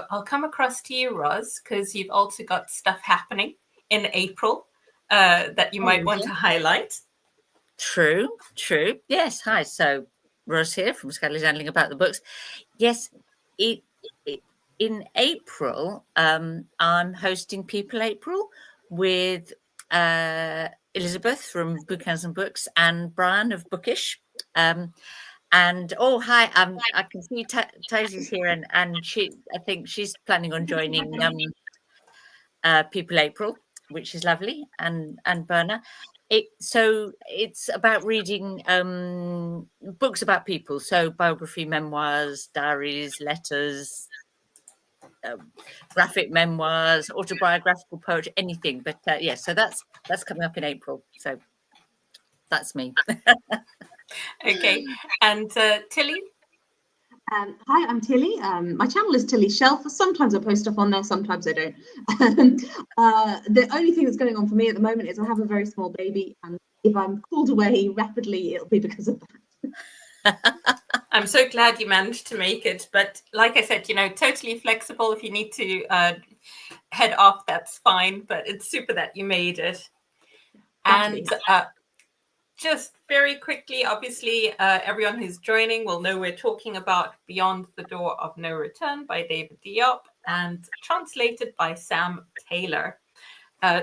I'll come across to you, Ros, because you've also got stuff happening in April that you might want to highlight. True. Yes, hi. So Ros here from Scatterly Handling About the Books. Yes, in April, I'm hosting People April with Elizabeth from Bookhands and Books and Brian of Bookish. And hi, I can see Taisy's here, and she, I think she's planning on joining People April, which is lovely, and Berna. So it's about reading books about people, so biography, memoirs, diaries, letters, graphic memoirs, autobiographical poetry, anything. But so that's coming up in April. So that's me. Okay, and Tilly. Hi, I'm Tilly. My channel is Tilly Shelf. Sometimes I post stuff on there, sometimes I don't. The only thing that's going on for me at the moment is I have a very small baby, and if I'm called away rapidly, it'll be because of that. I'm so glad you managed to make it. But like I said, totally flexible. If you need to head off, that's fine. But it's super that you made it. And just very quickly, obviously, everyone who's joining will know we're talking about Beyond the Door of No Return by David Diop and translated by Sam Taylor.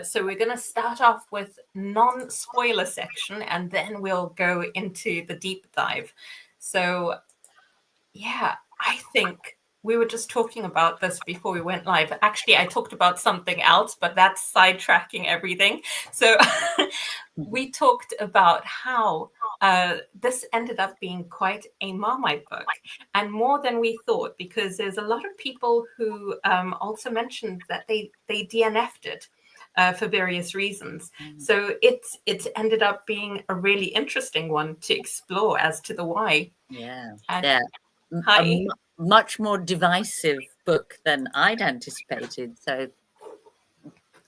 So we're going to start off with non-spoiler section, and then we'll go into the deep dive. So, yeah, I think we were just talking about this before we went live. Actually, I talked about something else, but that's sidetracking everything. So we talked about how this ended up being quite a Marmite book, and more than we thought, because there's a lot of people who also mentioned that they DNF'd it for various reasons. So it's ended up being a really interesting one to explore as to the why. Yeah. Hi. Much more divisive book than I'd anticipated. So,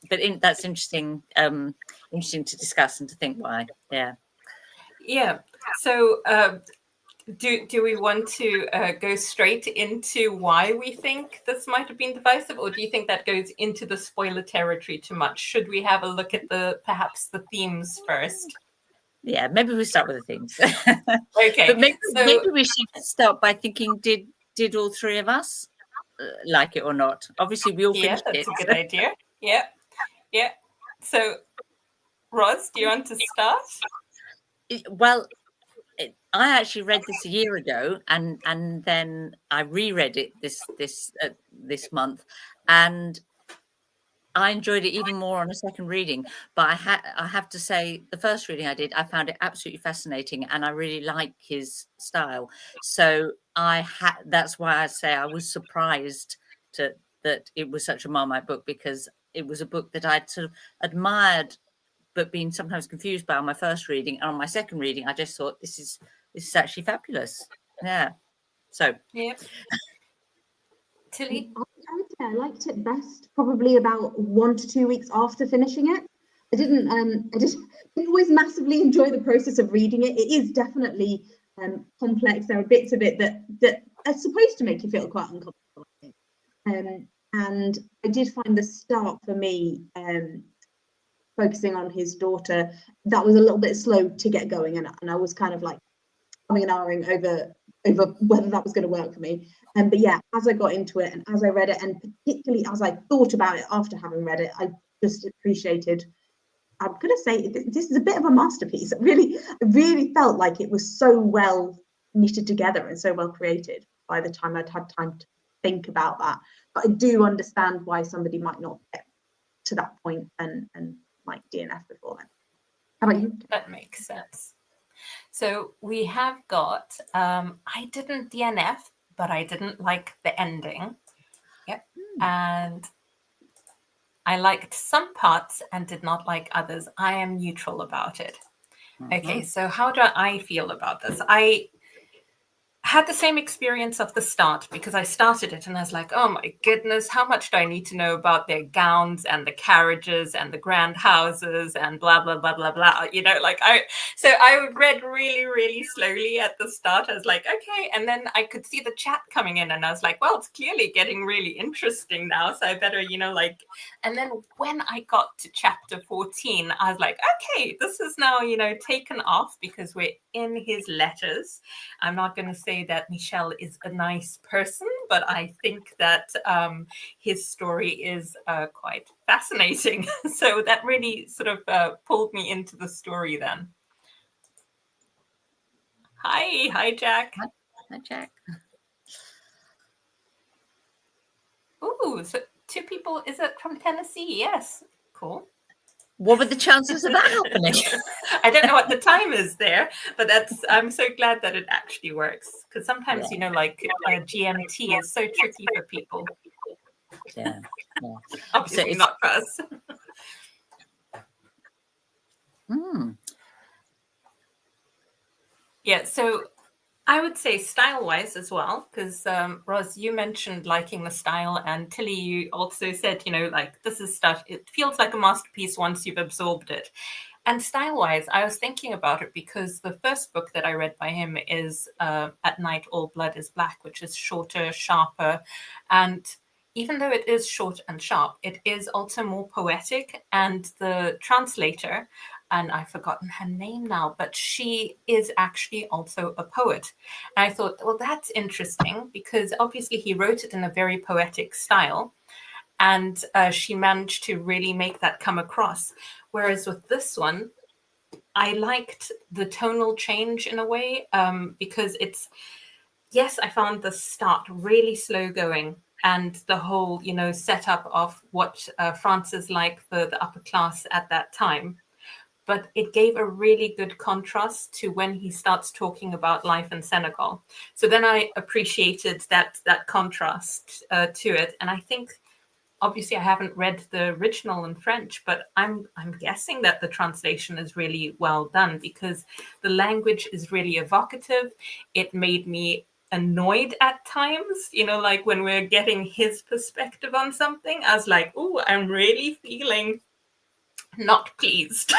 but that's interesting. Interesting to discuss and to think why. Yeah. So, do we want to go straight into why we think this might have been divisive, or do you think that goes into the spoiler territory too much? Should we have a look at perhaps the themes first? Yeah, maybe we start with the themes. Okay, but maybe we should start by thinking: Did all three of us like it or not? Obviously, we all finished it. Yeah, that's a good idea. Yeah. So, Ros, do you want to start? Well, I actually read this a year ago, and then I reread it this month, and I enjoyed it even more on a second reading. But I have to say, the first reading I did, I found it absolutely fascinating, and I really like his style. So that's why I say I was surprised that it was such a Marmite book, because it was a book that I'd sort of admired, but been sometimes confused by on my first reading. And on my second reading, I just thought this is actually fabulous. Yeah. So. Yeah. Tilly? I liked it best probably about 1 to 2 weeks after finishing it. I didn't always massively enjoy the process of reading it. It is definitely complex. There are bits of it that are supposed to make you feel quite uncomfortable. And I did find the start for me, focusing on his daughter, that was a little bit slow to get going, and I was kind of like umming and ahhing over whether that was going to work for me. But yeah, as I got into it and as I read it, and particularly as I thought about it after having read it, I just appreciated. I'm going to say this is a bit of a masterpiece. I really felt like it was so well knitted together and so well created by the time I'd had time to think about that. But I do understand why somebody might not get to that point and might DNF before then. How about you? That makes sense. So we have got, I didn't DNF, but I didn't like the ending. Yep. And I liked some parts and did not like others. I am neutral about it. Okay, so how do I feel about this? had the same experience of the start, because I started it and I was like, oh my goodness, how much do I need to know about their gowns and the carriages and the grand houses and blah, blah, blah, blah, blah. You know, like I read really, really slowly at the start. I was like, okay. And then I could see the chat coming in and I was like, well, it's clearly getting really interesting now. So I better, you know, like, and then when I got to chapter 14, I was like, okay, this is now, you know, taken off because we're in his letters. I'm not going to say that Michel is a nice person, but I think that his story is quite fascinating. So that really sort of pulled me into the story then. Hi, Jack. Hi, Jack. Ooh, so 2 people, is it from Tennessee? Yes, cool. What were the chances of that happening? I don't know what the time is there, but I'm so glad that it actually works, because sometimes, you know, like GMT is so tricky for people. Yeah. Obviously so not for us. Yeah, so I would say style-wise as well, because Ros, you mentioned liking the style, and Tilly, you also said, you know, like this is stuff, it feels like a masterpiece once you've absorbed it. And style-wise, I was thinking about it because the first book that I read by him is At Night All Blood is Black, which is shorter, sharper. And even though it is short and sharp, it is also more poetic. And the translator, and I've forgotten her name now, but she is actually also a poet. And I thought, well, that's interesting because obviously he wrote it in a very poetic style. And she managed to really make that come across. Whereas with this one, I liked the tonal change in a way because it's, yes, I found the start really slow going. And the whole, you know, setup of what France is like for the upper class at that time. But it gave a really good contrast to when he starts talking about life in Senegal. So then I appreciated that contrast to it. And I think, obviously, I haven't read the original in French, but I'm guessing that the translation is really well done because the language is really evocative. It made me annoyed at times, you know, like when we're getting his perspective on something, I was like, oh, I'm really feeling not pleased.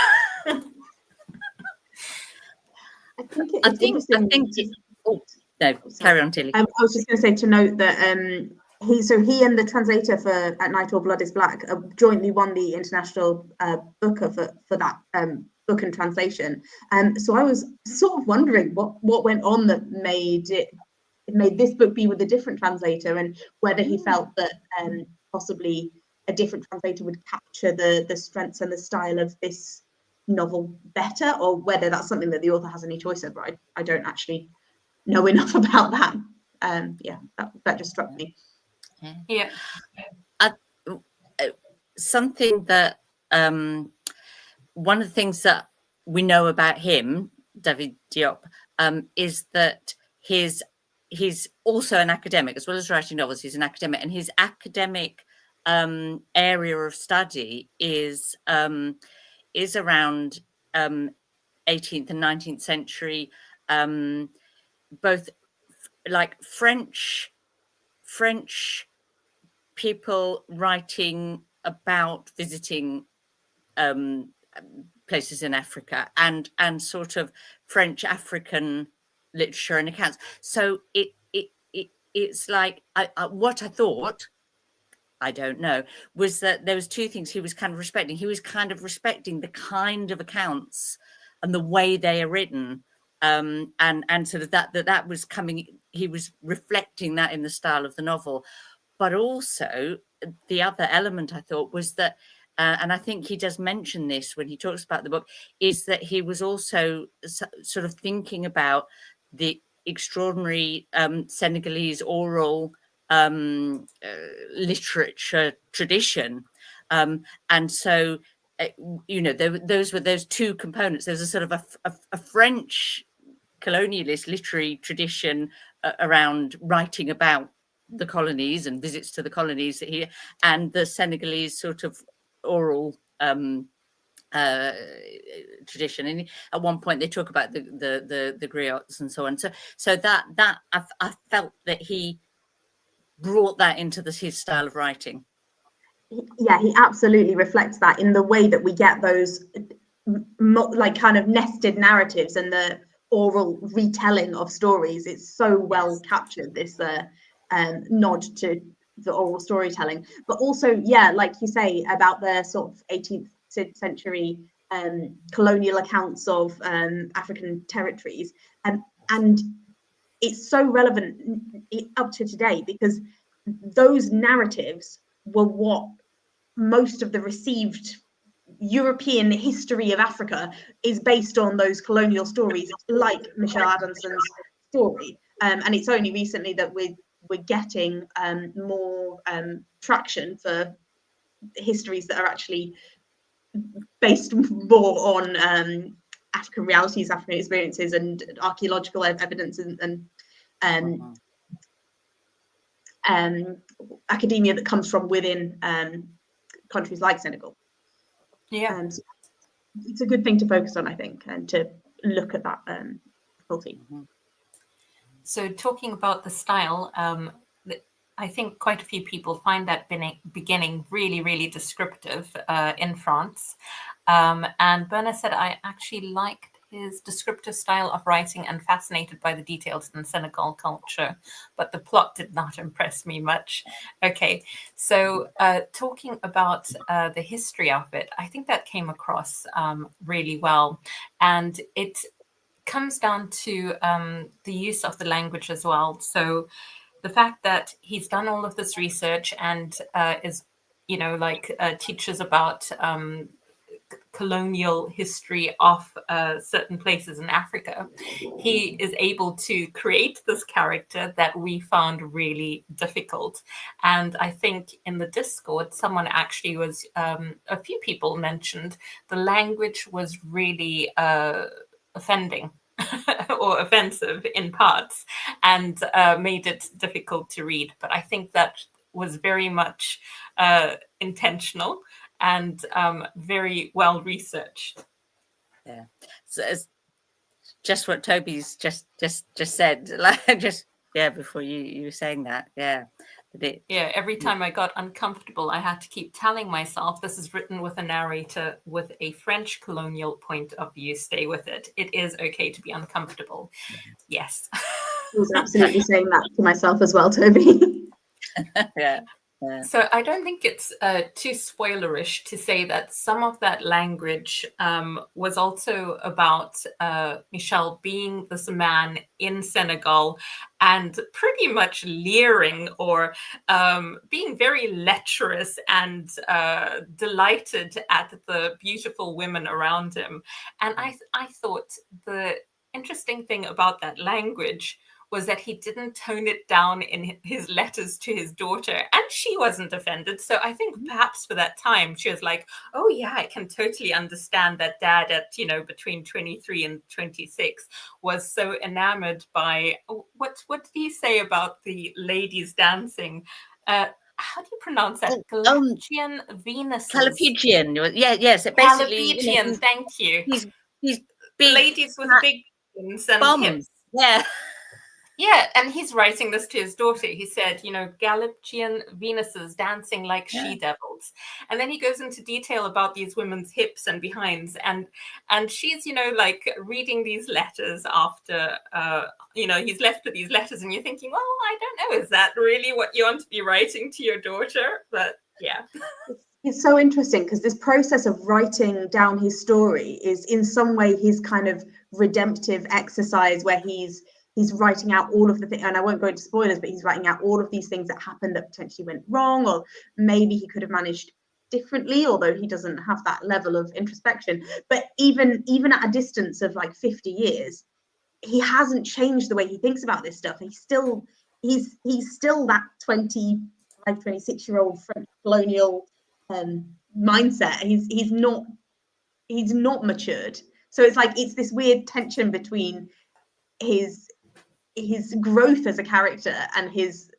I think it's interesting. Carry on, Tilly. I was just going to say to note that he and the translator for At Night All Blood is Black jointly won the International Booker for that book and translation. So I was sort of wondering what went on that made this book be with a different translator, and whether he felt that possibly a different translator would capture the strengths and the style of this novel better, or whether that's something that the author has any choice over. I don't actually know enough about that. That just struck me. Yeah. Something that one of the things that we know about him, David Diop, is that he's also an academic as well as writing novels. He's an academic, and his academic area of study is around 18th and 19th century, both like French people writing about visiting places in Africa, and sort of French African literature and accounts. So it's like what I thought, I don't know, was that there was 2 things he was kind of respecting. He was kind of respecting the kind of accounts and the way they are written, and sort of that was coming. He was reflecting that in the style of the novel, but also the other element I thought was that, and I think he does mention this when he talks about the book, is that he was also sort of thinking about the extraordinary Senegalese oral literature tradition, and so you know, those were those 2 components. There's a sort of a French colonialist literary tradition around writing about the colonies and visits to the colonies here, and the Senegalese sort of oral tradition, and at one point they talk about the griots and so on. So that I felt that he brought that into his style of writing. Yeah, he absolutely reflects that in the way that we get those like kind of nested narratives and the oral retelling of stories. It's so well captured, this nod to the oral storytelling, but also, yeah, like you say about the sort of 18th century colonial accounts of African territories, and it's so relevant up to today, because those narratives were what most of the received European history of Africa is based on, those colonial stories, like Michelle Adamson's story. And it's only recently that we're getting more traction for histories that are actually based more on African realities, African experiences, and archaeological evidence and academia that comes from within countries like Senegal. Yeah, So it's a good thing to focus on, I think, and to look at that faculty. So talking about the style, I think quite a few people find that beginning really, really descriptive in France. And Bernard said, I actually liked his descriptive style of writing and fascinated by the details in Senegal culture, but the plot did not impress me much. Okay, so talking about the history of it, I think that came across really well. And it comes down to the use of the language as well. So the fact that he's done all of this research and is, teaches about colonial history of certain places in Africa, he is able to create this character that we found really difficult. And I think in the Discord, someone actually was, a few people mentioned the language was really offending or offensive in parts, and made it difficult to read. But I think that was very much intentional and very well researched. Yeah, so it's just what Toby's just said. Like before you were saying that, every time I got uncomfortable, I had to keep telling myself, this is written with a narrator with a French colonial point of view. Stay with it. It is okay to be uncomfortable. Yes. I was absolutely saying that to myself as well, Toby. Yeah. So I don't think it's too spoilerish to say that some of that language was also about Michel being this man in Senegal and pretty much leering or being very lecherous and delighted at the beautiful women around him. And I thought the interesting thing about that language was that he didn't tone it down in his letters to his daughter, and she wasn't offended. So I think perhaps for that time she was like, oh yeah, I can totally understand that dad at between 23 and 26 was so enamored by what did he say about the ladies dancing? How do you pronounce that? Galapageian Venus. Galapageian. Yes. Basically, Galapageian. Thank you. He's big ladies with big and bums. Hips. Yeah. Yeah, and he's writing this to his daughter. He said, Galapageian Venuses dancing like she-devils. And then he goes into detail about these women's hips and behinds. And she's, reading these letters after, he's left with these letters. And you're thinking, well, I don't know, is that really what you want to be writing to your daughter? But yeah. It's so interesting because this process of writing down his story is in some way his kind of redemptive exercise, where he's writing out all of the things, and I won't go into spoilers, but he's writing out all of these things that happened that potentially went wrong, or maybe he could have managed differently, although he doesn't have that level of introspection. But even at a distance of like 50 years, he hasn't changed the way he thinks about this stuff. He's still that 25, 26-year-old French colonial mindset. He's not matured. So it's this weird tension between his growth as a character and his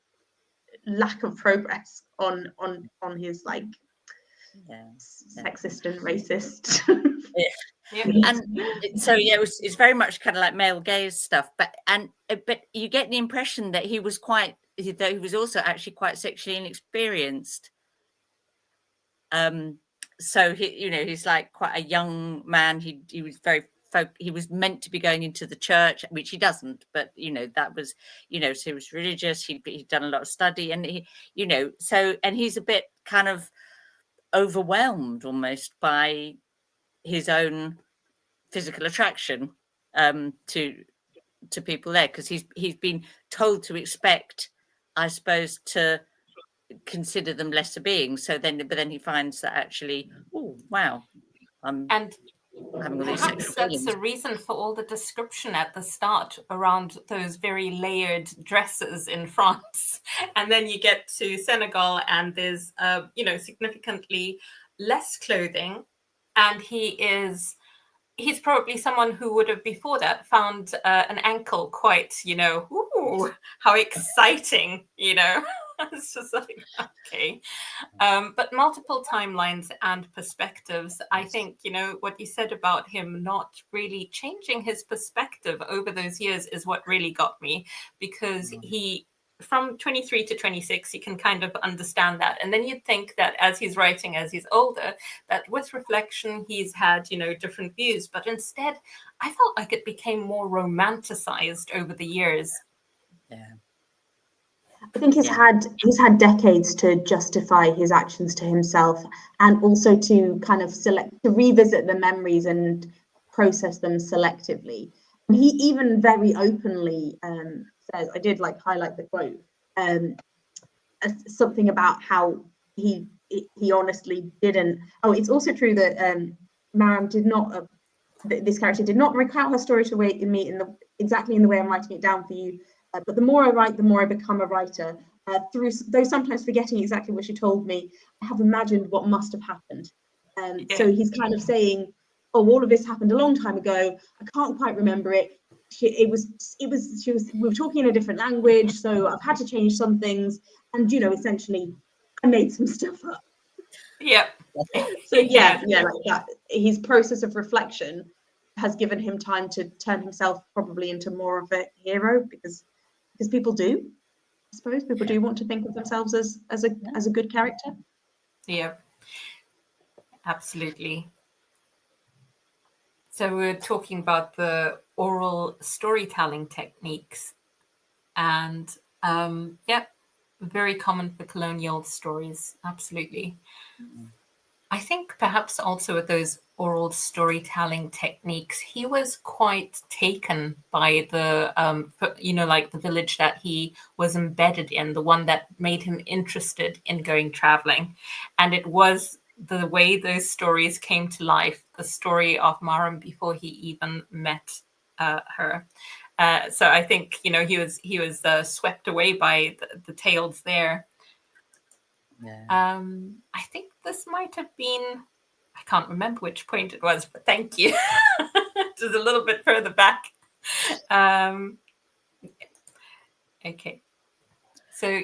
lack of progress on his sexist and racist. And so it's very much kind of like male gaze stuff, but you get the impression that he was also actually quite sexually inexperienced. So he's like quite a young man. He was he was meant to be going into the church, which he doesn't, but that was, so he was religious. He'd done a lot of study, and and he's a bit kind of overwhelmed almost by his own physical attraction to people there, because he's been told to expect, I suppose, to consider them lesser beings. But then he finds that actually, oh wow, and having all these sexual feelings. That's the reason for all the description at the start around those very layered dresses in France, and then you get to Senegal and there's significantly less clothing, and he's probably someone who would have before that found an ankle quite, ooh, how exciting, It's just like, okay. But multiple timelines and perspectives. I think, what you said about him not really changing his perspective over those years is what really got me, because from 23 to 26, you can kind of understand that. And then you'd think that as he's writing, as he's older, that with reflection, he's had, different views. But instead, I felt like it became more romanticized over the years. Yeah. I think he's had decades to justify his actions to himself, and also to kind of to revisit the memories and process them selectively. And he even very openly says, I did highlight the quote, something about how he honestly didn't. Oh, it's also true that Mariam did not. This character did not recount her story to me exactly in the way I'm writing it down for you. But the more I write, the more I become a writer. Though sometimes forgetting exactly what she told me, I have imagined what must have happened. So he's kind of saying, oh, all of this happened a long time ago. I can't quite remember it. We were talking in a different language, so I've had to change some things. And, essentially, I made some stuff up. Yeah. So like that. His process of reflection has given him time to turn himself probably into more of a hero, because people do, I suppose, people do want to think of themselves as a good character. Yeah, absolutely. So we're talking about the oral storytelling techniques, and very common for colonial stories. Absolutely. I think perhaps also with those oral storytelling techniques, he was quite taken by the, like the village that he was embedded in, the one that made him interested in going traveling. And it was the way those stories came to life, the story of Mariam before he even met her. So I think, he was swept away by the tales there. Yeah. I think this might have been, I can't remember which point it was, but thank you. Just a little bit further back. Okay. So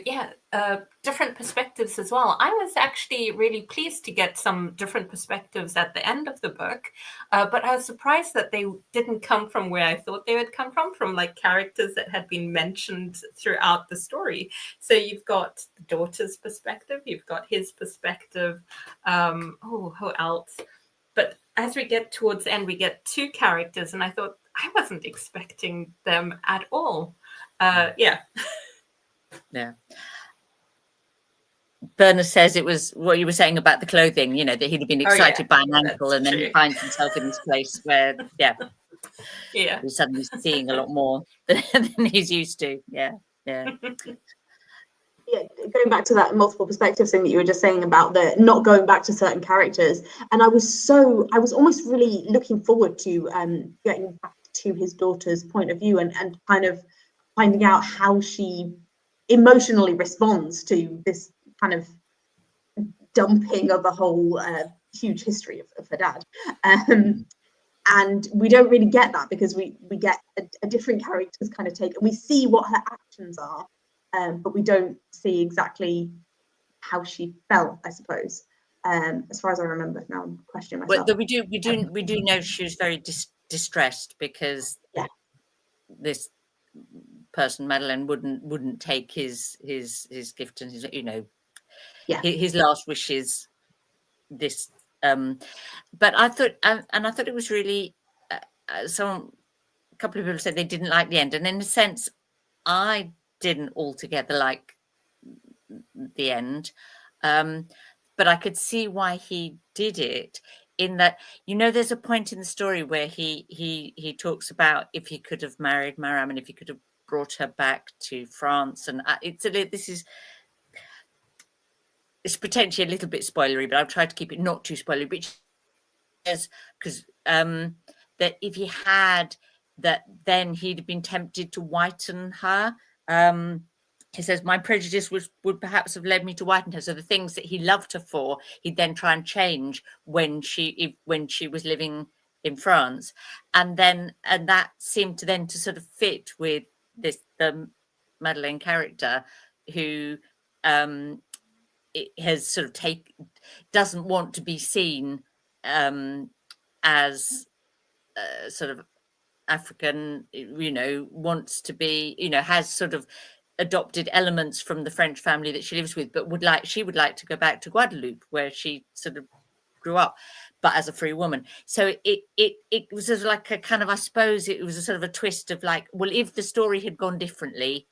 different perspectives as well. I was actually really pleased to get some different perspectives at the end of the book, but I was surprised that they didn't come from where I thought they would come from like characters that had been mentioned throughout the story. So you've got the daughter's perspective, you've got his perspective. Who else? But as we get towards the end, we get two characters, and I thought I wasn't expecting them at all. Yeah. Berna says it was what you were saying about the clothing, that he'd been excited by an ankle, and then he finds himself in this place where, he's suddenly seeing a lot more than he's used to. Yeah. Going back to that multiple perspectives thing that you were just saying about the not going back to certain characters, and I was almost really looking forward to getting back to his daughter's point of view and kind of finding out how she emotionally responds to this kind of dumping of a whole huge history of her dad. And we don't really get that, because we get a different character's kind of take, and we see what her actions are, but we don't see exactly how she felt, I suppose. as far as I remember. Now I'm questioning myself. But we do know she was very distressed because this person, Madeleine, wouldn't take his gift and his, you know, his last wishes. This, but I thought, and I thought it was really. A couple of people said they didn't like the end, and in a sense, I didn't altogether like the end, but I could see why he did it. In that, you know, there's a point in the story where he talks about if he could have married Mariam and if he could have brought her back to France, and it's potentially a little bit spoilery, but I've tried to keep it not too spoilery. But because that if he had that, then he'd have been tempted to whiten her. He says, my prejudice would perhaps have led me to whiten her. So the things that he loved her for, he'd then try and change when she was living in France. And that seemed to then to sort of fit with the Madeleine character, who has sort of doesn't want to be seen as sort of African, you know, wants to be, you know, has sort of adopted elements from the French family that she lives with, but she would like to go back to Guadeloupe, where she sort of grew up, but as a free woman. So it was sort of like a kind of, I suppose it was a sort of a twist of like, well, if the story had gone differently,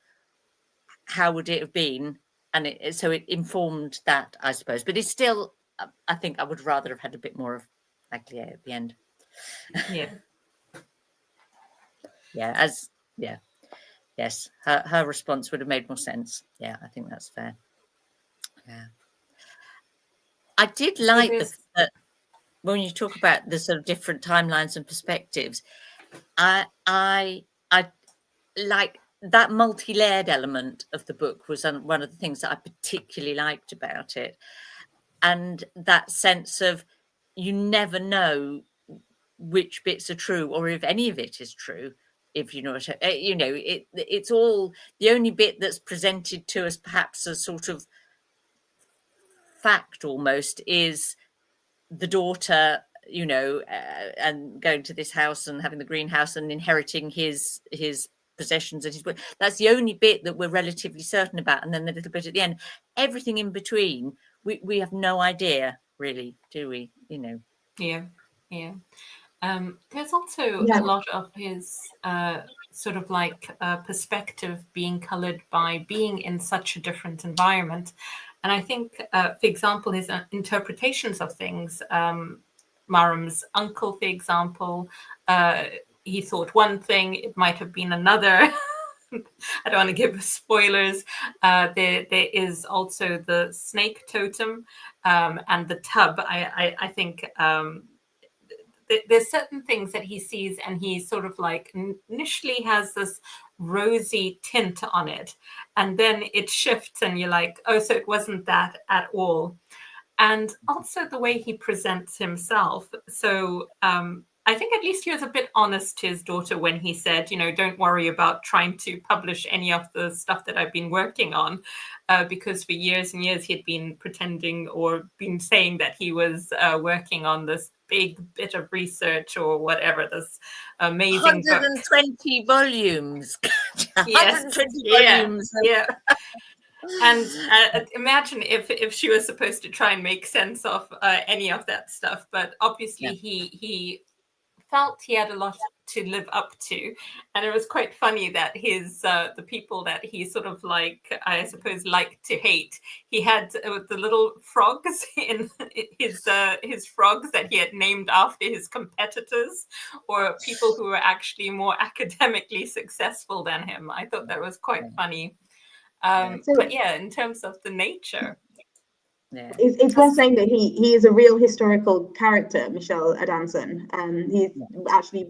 how would it have been? And so it informed that, I suppose. But it's still, I think I would rather have had a bit more of Aglia at the end. Yeah. Yes, her response would have made more sense. Yeah, I think that's fair. Yeah, I did like that when you talk about the sort of different timelines and perspectives. I like that multi-layered element of the book was one of the things that I particularly liked about it, and that sense of you never know which bits are true or if any of it is true. If you know what you know, it's all the only bit that's presented to us, perhaps a sort of fact almost, is the daughter, you know, and going to this house and having the greenhouse and inheriting his possessions and his. That's the only bit that we're relatively certain about, and then the little bit at the end. Everything in between, we have no idea, really, do we? You know. Yeah. There's also a lot of his sort of like perspective being colored by being in such a different environment. And I think, for example, his interpretations of things, Mariam's uncle, for example, he thought one thing, it might have been another. I don't want to give spoilers. There is also the snake totem and the tub. I think there's certain things that he sees and he sort of like initially has this rosy tint on it, and then it shifts and you're like, oh, so it wasn't that at all. And also the way he presents himself. So I think at least he was a bit honest to his daughter when he said, you know, don't worry about trying to publish any of the stuff that I've been working on, because for years and years he had been pretending or been saying that he was working on this big bit of research or whatever, this amazing 120 book. Volumes. Yes. 120 volumes. Yeah. And imagine if she was supposed to try and make sense of any of that stuff, but obviously he felt he had a lot to live up to, and it was quite funny that his the people that he sort of like, I suppose, liked to hate, he had the little frogs in his frogs that he had named after his competitors or people who were actually more academically successful than him. I thought that was quite funny. But yeah, in terms of the nature. Yeah. It's worth saying that he is a real historical character, Michel Adanson. He actually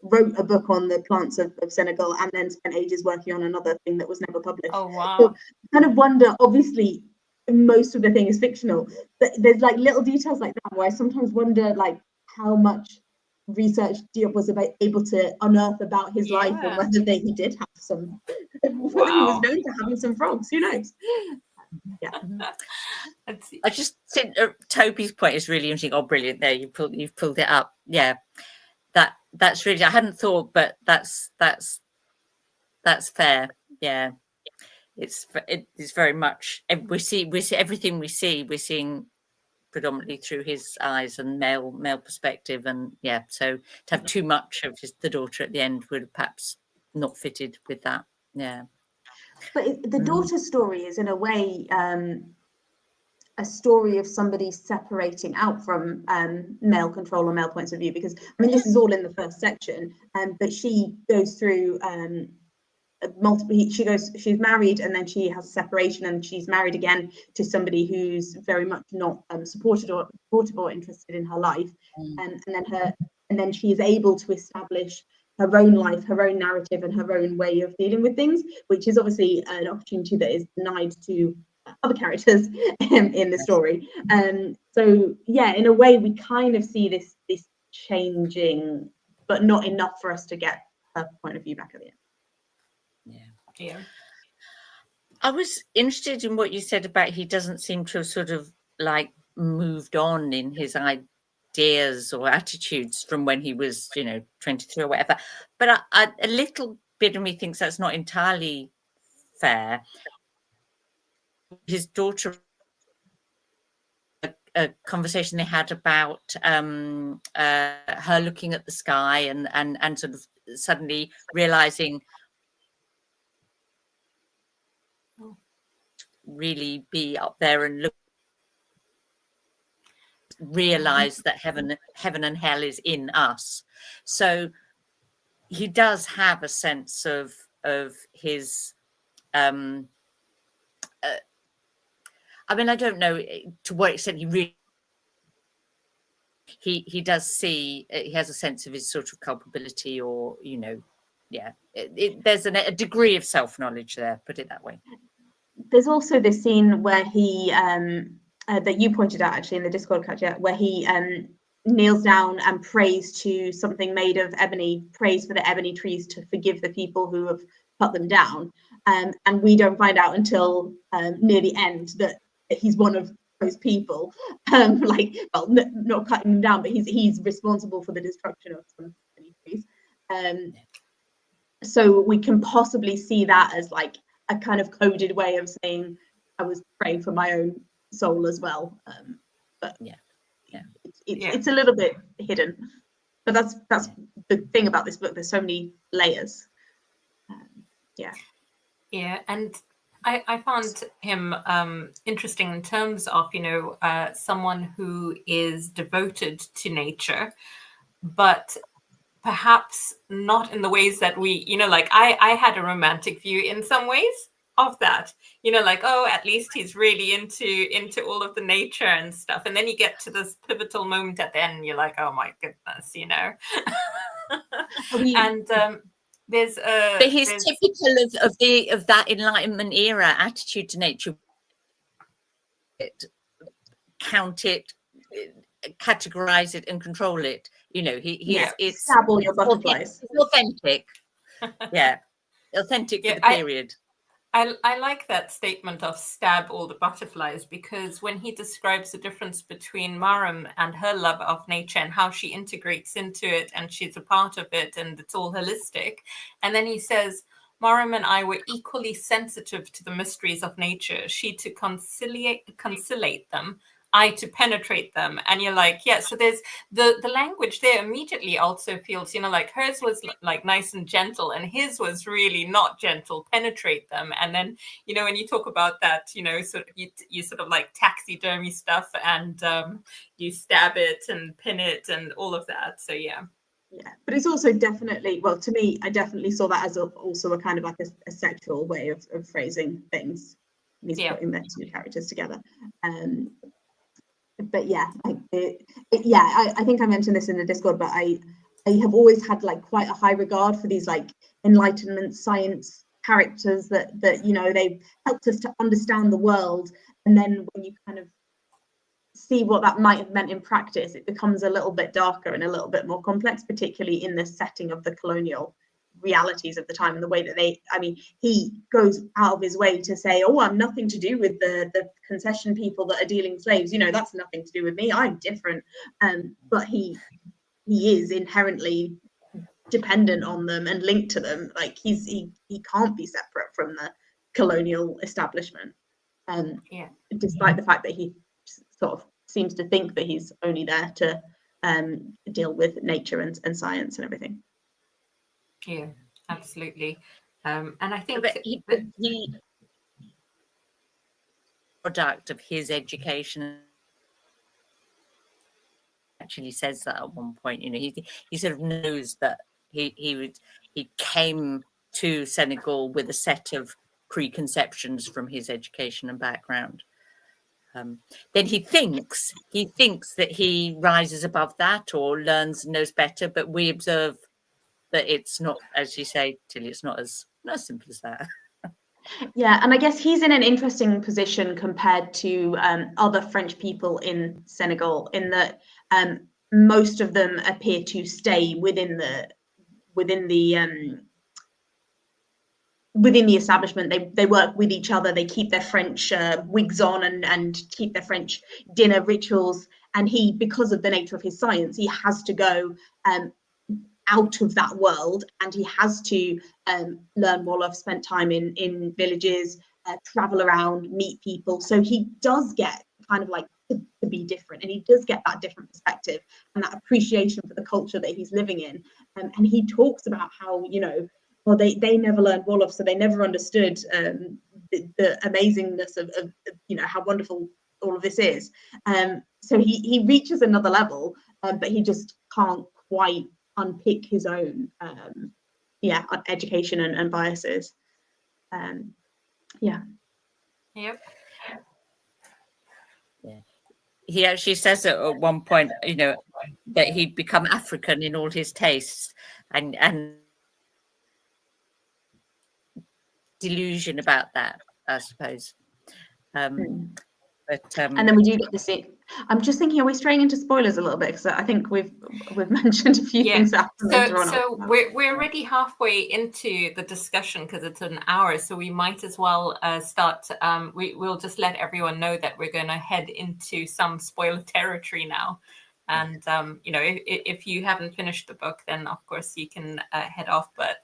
wrote a book on the plants of Senegal and then spent ages working on another thing that was never published. Oh wow! So I kind of wonder. Obviously, most of the thing is fictional, but there's like little details like that where I sometimes wonder like how much research Diop was able to unearth about his life and whether he did have some. Whether he was known to having some frogs. Who knows? Yeah. I just Toby's point is really interesting. Oh, brilliant! There, you've pulled it up. Yeah, that's really, I hadn't thought, but that's fair. Yeah, it's very much, we see everything we're seeing predominantly through his eyes and male perspective, and yeah, so to have too much of the daughter at the end would have perhaps not fitted with that. Yeah, but the daughter story is in a way a story of somebody separating out from male control or male points of view, because I mean this is all in the first section, but she goes through she's married, and then she has a separation, and she's married again to somebody who's very much not supportive or interested in her life, and then she is able to establish her own life, her own narrative, and her own way of dealing with things, which is obviously an opportunity that is denied to other characters in the story. So yeah, in a way we kind of see this changing, but not enough for us to get her point of view back at the end. Yeah. I was interested in what you said about he doesn't seem to have sort of like moved on in his ideas or attitudes from when he was, 23 or whatever. But a little bit of me thinks that's not entirely fair. His daughter, a conversation they had about her looking at the sky and sort of suddenly realizing really be up there and realize that heaven and hell is in us. So he does have a sense of his I mean, I don't know to what extent he really he does see, he has a sense of his sort of culpability, or there's a degree of self-knowledge there, put it that way. There's also this scene where he that you pointed out actually in the Discord, Katja, where he kneels down and prays to something made of ebony, prays for the ebony trees to forgive the people who have cut them down, and we don't find out until near the end that he's one of those people, not cutting them down, but he's responsible for the destruction of some ebony trees. So we can possibly see that as like a kind of coded way of saying I was praying for my own soul as well, but it's a little bit hidden, but that's the thing about this book, there's so many layers. And I found him interesting in terms of someone who is devoted to nature, but perhaps not in the ways that we, I had a romantic view in some ways of that, at least he's really into all of the nature and stuff. And then you get to this pivotal moment at the end and you're like, oh my goodness, and there's but he's typical of that Enlightenment era attitude to nature. Count it, categorize it, and control it. It's stab all your butterflies. It's authentic. Authentic for the period. I like that statement of stab all the butterflies, because when he describes the difference between Maram and her love of nature and how she integrates into it and she's a part of it and it's all holistic, and then he says Maram and I were equally sensitive to the mysteries of nature, she to conciliate them, I to penetrate them. And you're like, so there's the language there immediately also feels, like hers was like nice and gentle and his was really not gentle, penetrate them. And then, when you talk about that, sort of you sort of like taxidermy stuff and you stab it and pin it and all of that. So but it's also definitely, well, to me, I definitely saw that as also a kind of like a sexual way of phrasing things. He's putting the two characters together. But I think I mentioned this in the Discord, but I have always had like quite a high regard for these like Enlightenment science characters that they've helped us to understand the world, and then when you kind of see what that might have meant in practice, it becomes a little bit darker and a little bit more complex, particularly in the setting of the colonial realities of the time and the way that he goes out of his way to say, oh, I'm nothing to do with the concession people that are dealing slaves, that's nothing to do with me, I'm different. But he is inherently dependent on them and linked to them. Like he can't be separate from the colonial establishment, despite the fact that he sort of seems to think that he's only there to deal with nature and science and everything. Yeah, absolutely. And I think he product of his education actually says that at one point. He sort of knows that he came to Senegal with a set of preconceptions from his education and background. Then he thinks that he rises above that or learns and knows better, but we observe that it's not, as you say, Tilly, it's not as simple as that. Yeah, and I guess he's in an interesting position compared to other French people in Senegal, in that most of them appear to stay within the establishment. They work with each other, they keep their French wigs on and keep their French dinner rituals. And he, because of the nature of his science, he has to go out of that world, and he has to learn Wolof, spend time in villages, travel around, meet people. So he does get kind of like to be different, and he does get that different perspective and that appreciation for the culture that he's living in. And he talks about how, well, they never learned Wolof, so they never understood the amazingness of how wonderful all of this is. So he reaches another level, but he just can't quite unpick his own education and biases. Yep. Yeah. He actually says at one point, that he'd become African in all his tastes, and delusion about that, I suppose. But and then we do get to see. I'm just thinking, are we straying into spoilers a little bit? Because I think we've mentioned a few things that happen later on. So we're already halfway into the discussion because it's an hour, so we might as well start. We'll just let everyone know that we're going to head into some spoiler territory now. And if you haven't finished the book, then of course you can head off. But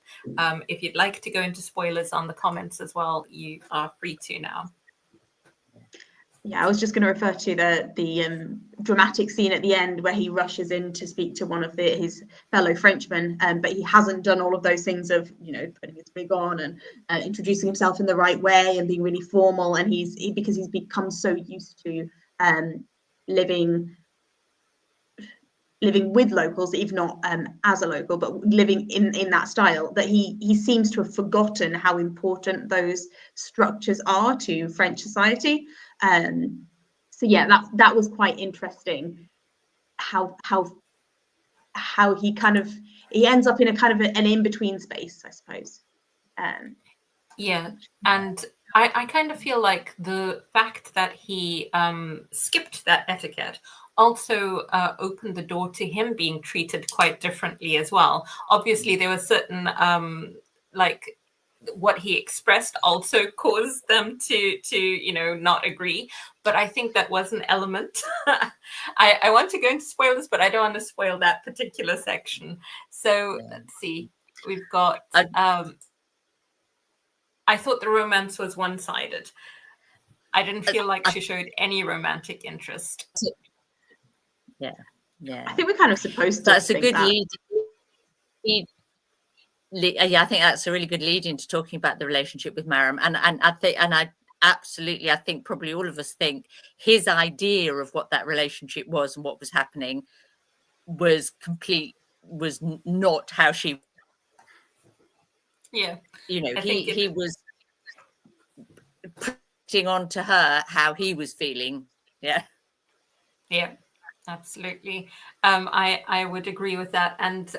if you'd like to go into spoilers on the comments as well, you are free to now. Yeah, I was just going to refer to the dramatic scene at the end where he rushes in to speak to one of his fellow Frenchmen, but he hasn't done all of those things of putting his wig on and introducing himself in the right way and being really formal. And because he's become so used to living with locals, if not as a local, but living in that style, that he seems to have forgotten how important those structures are to French society. So yeah, that was quite interesting. How he ends up in a kind of an in-between space, I suppose. Yeah, and I kind of feel like the fact that he skipped that etiquette also opened the door to him being treated quite differently as well. Obviously, there were certain what he expressed also caused them to not agree. But I think that was an element. I want to go into spoilers, but I don't want to spoil that particular section. So let's see. We've got. I thought the romance was one-sided. I didn't feel like she showed any romantic interest. Yeah. I think we're kind of supposed to. That's a good lead. Yeah, I think that's a really good lead into talking about the relationship with Maram, and I think probably all of us think his idea of what that relationship was and what was happening was not how she. Yeah, he was putting on to her how he was feeling. Yeah, absolutely. I would agree with that, and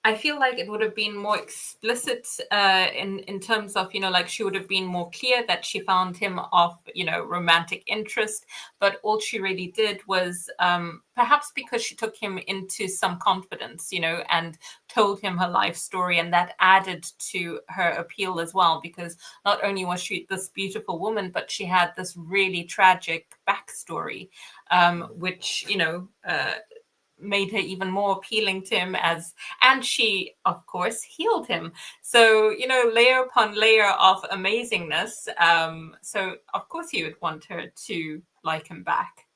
I feel like it would have been more explicit in terms of, you know, like she would have been more clear that she found him of, you know, romantic interest. But all she really did was perhaps because she took him into some confidence, you know, and told him her life story. And that added to her appeal as well, because not only was she this beautiful woman, but she had this really tragic backstory, which, you know, made her even more appealing to him, and she of course healed him. So, you know, layer upon layer of amazingness. So of course he would want her to like him back.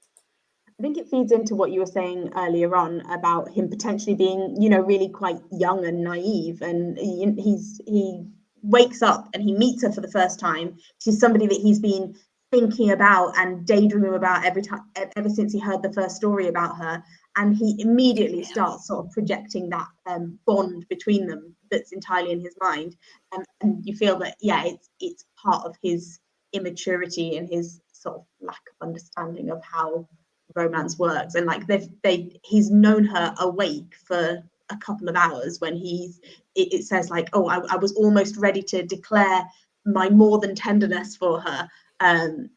I think it feeds into what you were saying earlier on about him potentially being, you know, really quite young and naive, and he wakes up and he meets her for the first time. She's somebody that he's been thinking about and daydreaming about ever since he heard the first story about her, and he immediately starts sort of projecting that bond between them that's entirely in his mind, and you feel that it's part of his immaturity and his sort of lack of understanding of how romance works. And like he's known her awake for a couple of hours when it says like, oh, I was almost ready to declare my more than tenderness for her, and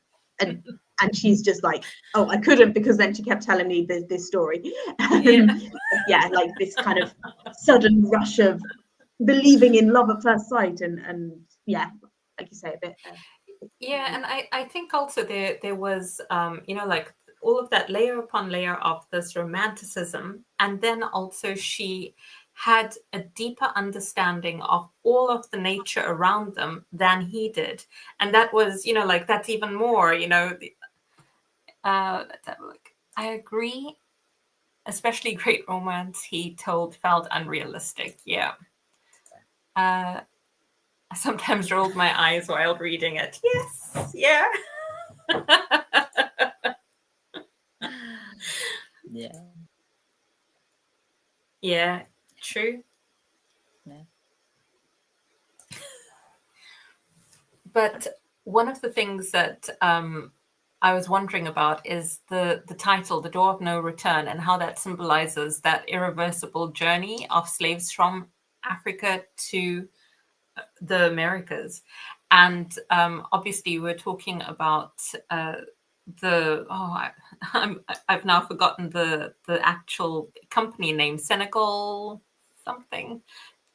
she's just like, oh, I couldn't, because then she kept telling me this story. Like this kind of sudden rush of believing in love at first sight, and like you say, a bit and I think also there was you know, like all of that layer upon layer of this romanticism, and then also she had a deeper understanding of all of the nature around them than he did. And that was, you know, like that's even more, you know, let's have a look. I agree, especially great romance he felt unrealistic. I sometimes rolled my eyes while reading it. Yes, yeah. Yeah, true. Yeah. But one of the things that I was wondering about is the title, The Door of No Return, and how that symbolizes that irreversible journey of slaves from Africa to the Americas. And obviously we're talking about I've now forgotten the actual company name, Senegal something.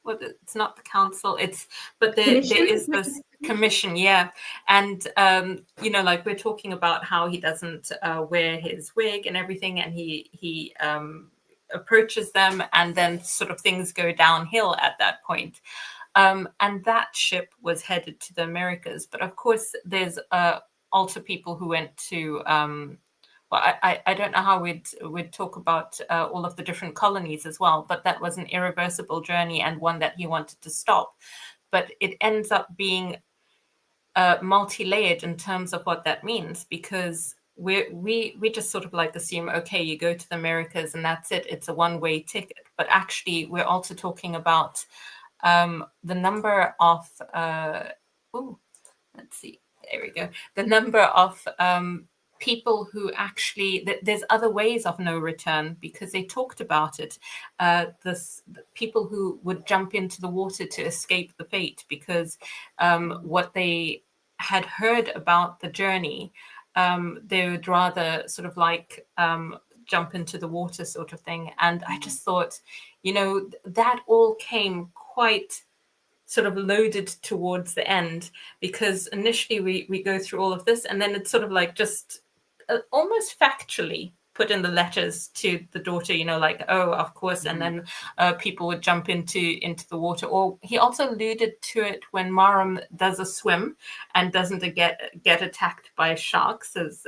Well, it's not the council, but there is this commission, and you know, like we're talking about how he doesn't wear his wig and everything, and he approaches them, and then sort of things go downhill at that point. And that ship was headed to the Americas, but of course there's also people who went to I don't know how we'd talk about all of the different colonies as well, but that was an irreversible journey and one that he wanted to stop. But it ends up being multi-layered in terms of what that means, because we just sort of like assume, okay, you go to the Americas and that's it. It's a one-way ticket. But actually, we're also talking about the number of let's see, there we go. The number of people who actually, there's other ways of no return, because they talked about it. People who would jump into the water to escape the fate, because what they had heard about the journey, they would rather sort of like jump into the water sort of thing. And I just thought, you know, that all came quite sort of loaded towards the end, because initially we go through all of this, and then it's sort of like just almost factually put in the letters to the daughter, you know, like, oh, of course. And then people would jump into the water. Or he also alluded to it when Maram does a swim and doesn't get attacked by sharks, as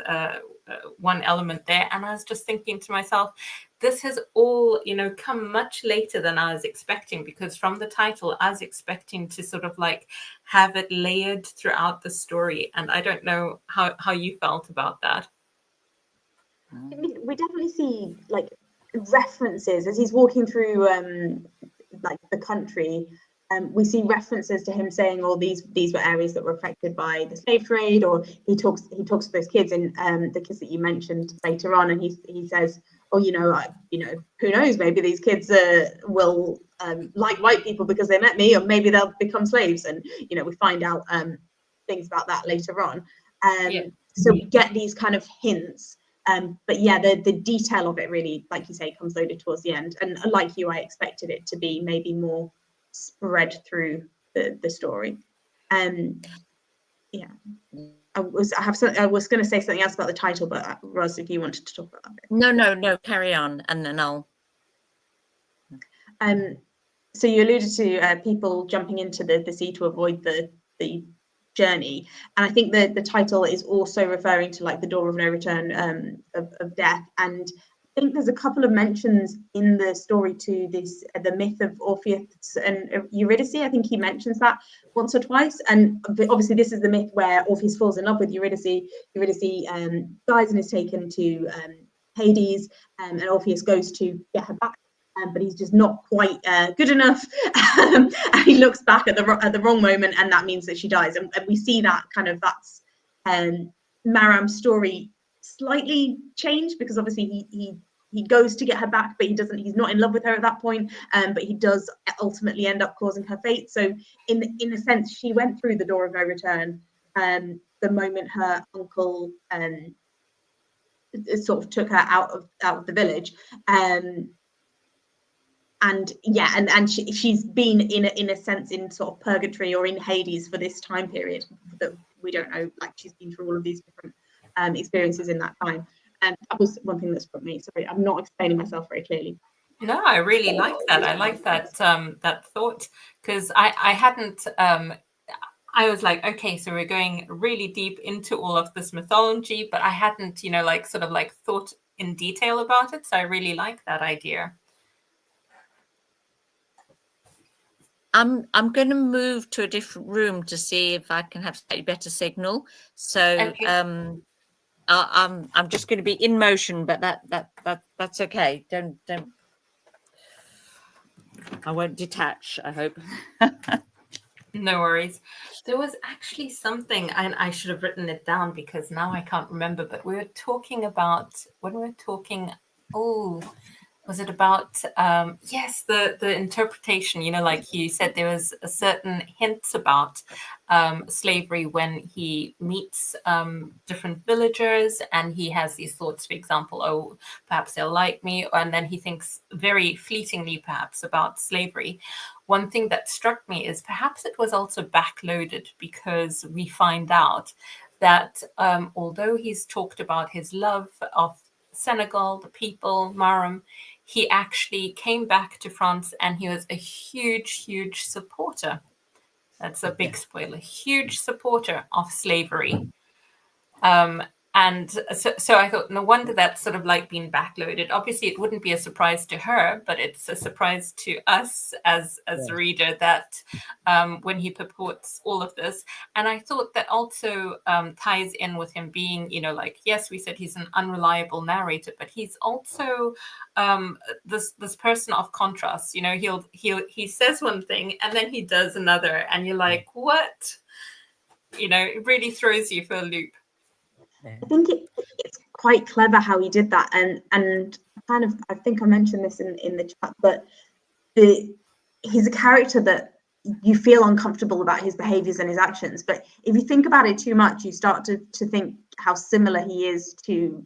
one element there. And I was just thinking to myself, this has all, you know, come much later than I was expecting, because from the title, I was expecting to sort of like have it layered throughout the story. And I don't know how you felt about that. We definitely see like references as he's walking through like the country. We see references to him saying, "Oh, these were areas that were affected by the slave trade," or he talks to those kids, and the kids that you mentioned later on, and he says, or who knows, maybe these kids will like white people because they met me, or maybe they'll become slaves, and we find out things about that later on. So we get these kind of hints, but yeah, the detail of it really, like you say, comes loaded towards the end, and like you, I expected it to be maybe more spread through the story. Yeah, I was going to say something else about the title, but Ros, if you wanted to talk about that. No, carry on, and then I'll. So you alluded to people jumping into the sea to avoid the journey, and I think the title is also referring to like the door of no return of death. And I think there's a couple of mentions in the story to this the myth of Orpheus and Eurydice. I think he mentions that once or twice, and obviously this is the myth where Orpheus falls in love with Eurydice. Eurydice dies and is taken to Hades, and Orpheus goes to get her back. But he's just not quite good enough, and he looks back at the wrong moment, and that means that she dies. And we see that that's Maram's story slightly changed, because obviously he goes to get her back, but he's not in love with her at that point, but he does ultimately end up causing her fate. So in a sense, she went through the door of no return the moment her uncle sort of took her out of the village. And she's been in a sense in sort of purgatory or in Hades for this time period that we don't know. Like, she's been through all of these different experiences in that time, and that was one thing that struck me. Sorry, I'm not explaining myself very clearly. No, I really like that. I like that that thought, because I hadn't. I was like, okay, so we're going really deep into all of this mythology, but I hadn't, thought in detail about it. So I really like that idea. I'm going to move to a different room to see if I can have slightly better signal. So okay. I'm just going to be in motion, but that's okay. Don't. I won't detach, I hope. No worries. There was actually something, and I should have written it down because now I can't remember, but we were talking about, when we were talking, was it about, yes, the interpretation, like you said, there was a certain hints about slavery when he meets different villagers, and he has these thoughts, for example, oh, perhaps they'll like me, and then he thinks very fleetingly perhaps about slavery. One thing that struck me is perhaps it was also backloaded, because we find out that although he's talked about his love of Senegal, the people, Maram, he actually came back to France, and he was a huge supporter. That's a big spoiler. Huge supporter of slavery. And so I thought, no wonder that's sort of like been backloaded. Obviously, it wouldn't be a surprise to her, but it's a surprise to us as the reader that when he purports all of this. And I thought that also ties in with him being, yes, we said he's an unreliable narrator, but he's also this person of contrast. He says one thing and then he does another, and you're like, what? It really throws you for a loop. I think it's quite clever how he did that, and kind of, I think I mentioned this in the chat, but he's a character that you feel uncomfortable about his behaviors and his actions, but if you think about it too much, you start to think how similar he is to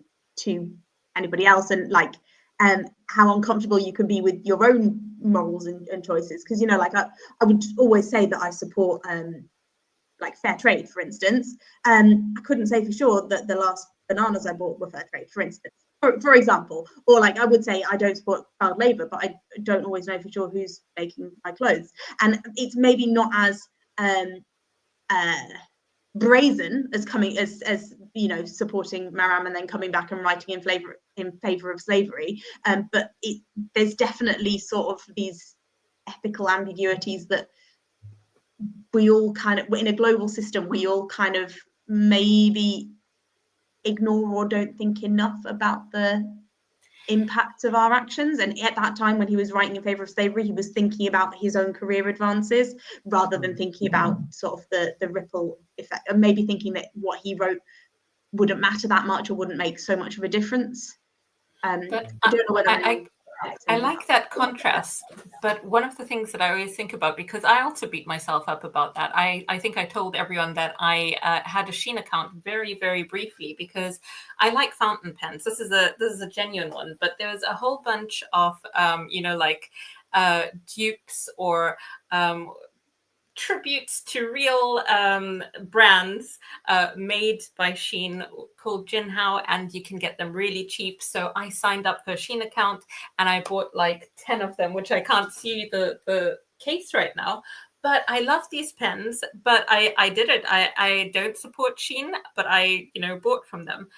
anybody else, and like how uncomfortable you can be with your own morals and choices, because I would always say that I support like fair trade, for instance. I couldn't say for sure that the last bananas I bought were fair trade, for instance, for example. Or like I would say I don't support child labour, but I don't always know for sure who's making my clothes. And it's maybe not as brazen as coming as supporting Maram and then coming back and writing in favour of slavery. But there's definitely sort of these ethical ambiguities that we all kind of, in a global system, we all kind of maybe ignore or don't think enough about the impacts of our actions. And at that time, when he was writing in favour of slavery, he was thinking about his own career advances rather than thinking about sort of the ripple effect, and maybe thinking that what he wrote wouldn't matter that much or wouldn't make so much of a difference. But I don't know whether I like that contrast, but one of the things that I always think about, because I also beat myself up about that, I think I told everyone that I had a Shein account very, very briefly because I like fountain pens. This is a genuine one, but there was a whole bunch of like dupes or tributes to real brands made by Shein called Jinhao, and you can get them really cheap. So I signed up for a Shein account and I bought like 10 of them, which I can't see the case right now. But I love these pens, but I did it. I don't support Shein, but I bought from them.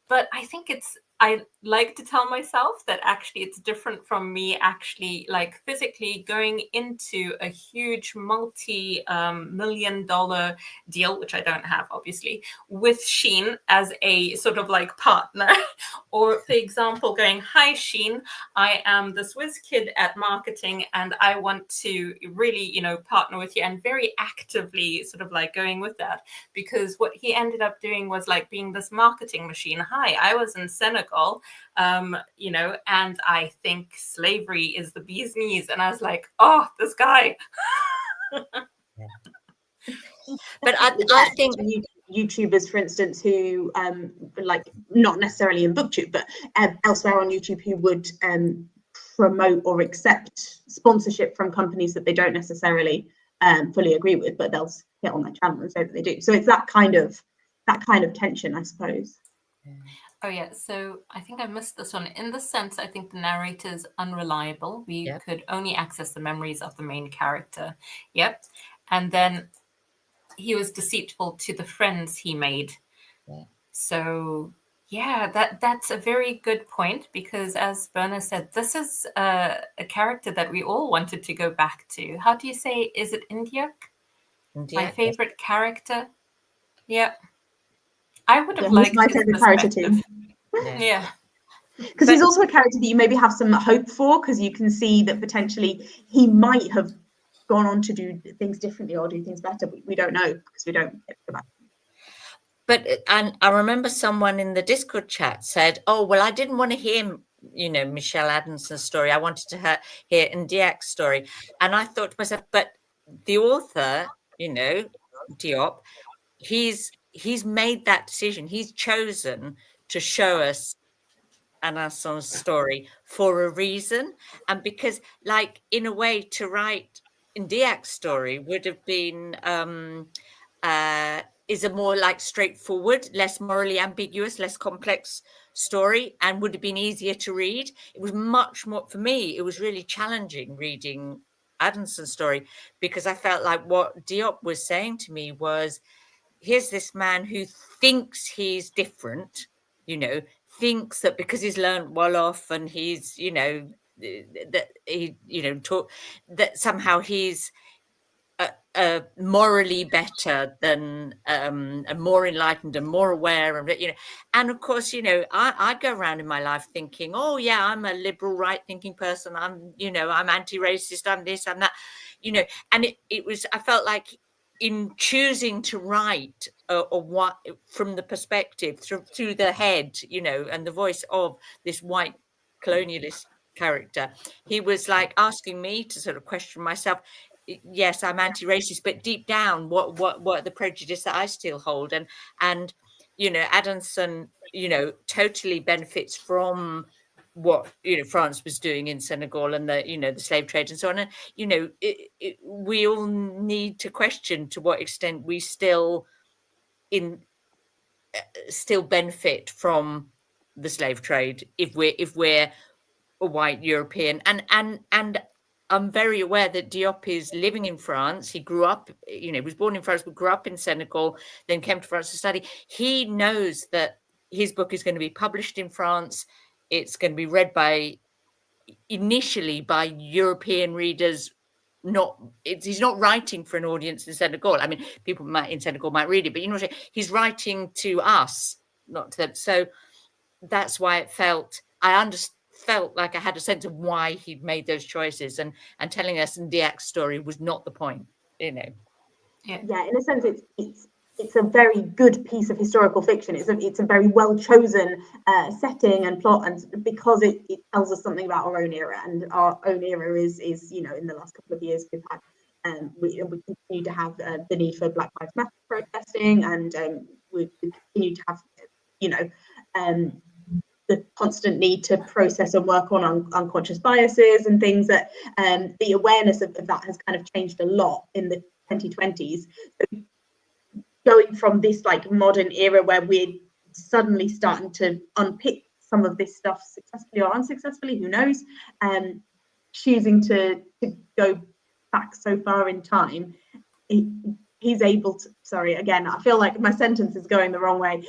But I think I like to tell myself that actually it's different from me actually like physically going into a huge multi-million-dollar deal, which I don't have obviously, with Shein as a sort of like partner. Or for example, going, hi Shein, I am this whiz kid at marketing and I want to really, partner with you, and very actively sort of like going with that. Because what he ended up doing was like being this marketing machine. Hi, I was in Senegal, and I think slavery is the bee's knees. And I was like, oh, this guy. But I think YouTubers, for instance, who like not necessarily in BookTube, but elsewhere on YouTube, who would promote or accept sponsorship from companies that they don't necessarily fully agree with, but they'll hit on their channel and say that they do. So it's that kind of tension, I suppose. Oh yeah, so I think I missed this one. In the sense, I think the narrator is unreliable. We could only access the memories of the main character. Yep. And then he was deceitful to the friends he made. Yeah. So yeah, that's a very good point, because as Berna said, this is a character that we all wanted to go back to. How do you say, is it Diop? My favorite character. Yeah. I would have liked my favorite character too. Yeah. Because he's also a character that you maybe have some hope for, because you can see that potentially he might have gone on to do things differently or do things better, but we don't know because we don't go back. But and I remember someone in the Discord chat said, oh, well, I didn't want to hear, Michelle Adamson's story. I wanted to hear Ndiak's story. And I thought to myself, but the author, Diop, he's made that decision. He's chosen to show us Anason's story for a reason. And because, like, in a way, to write Ndiak's story would have been is a more like straightforward, less morally ambiguous, less complex story, and would have been easier to read. It was much more, for me, it was really challenging reading Adamson's story, because I felt like what Diop was saying to me was, here's this man who thinks he's different, thinks that because he's learned well off and he's, that he, taught that somehow he's morally better than and more enlightened and more aware, and and of course, I go around in my life thinking, oh yeah, I'm a liberal, right-thinking person. I'm, I'm anti-racist. I'm this, I'm that, and it was. I felt like in choosing to write or what from the perspective through the head, and the voice of this white colonialist character, he was like asking me to sort of question myself. Yes, I'm anti-racist, but deep down, what are the prejudice that I still hold? And Adamson, totally benefits from what France was doing in Senegal and the the slave trade and so on. And we all need to question to what extent we still benefit from the slave trade if we're a white European. And I'm very aware that Diop is living in France. He grew up, he was born in France, but grew up in Senegal, then came to France to study. He knows that his book is going to be published in France. It's going to be read initially by European readers. He's not writing for an audience in Senegal. I mean, people in Senegal might read it, but he's writing to us, not to them. So that's why it felt like I had a sense of why he'd made those choices, and telling us Ndiak's story was not the point, Yeah, in a sense, it's it's a very good piece of historical fiction. It's a very well chosen setting and plot, and because it tells us something about our own era, and our own era is in the last couple of years we've had we continue to have the need for Black Lives Matter protesting, and we continue to have the constant need to process and work on unconscious biases and things that the awareness of that has kind of changed a lot in the 2020s. So going from this like modern era where we're suddenly starting to unpick some of this stuff successfully or unsuccessfully, who knows, choosing to go back so far in time, he's able to, sorry, again, I feel like my sentence is going the wrong way,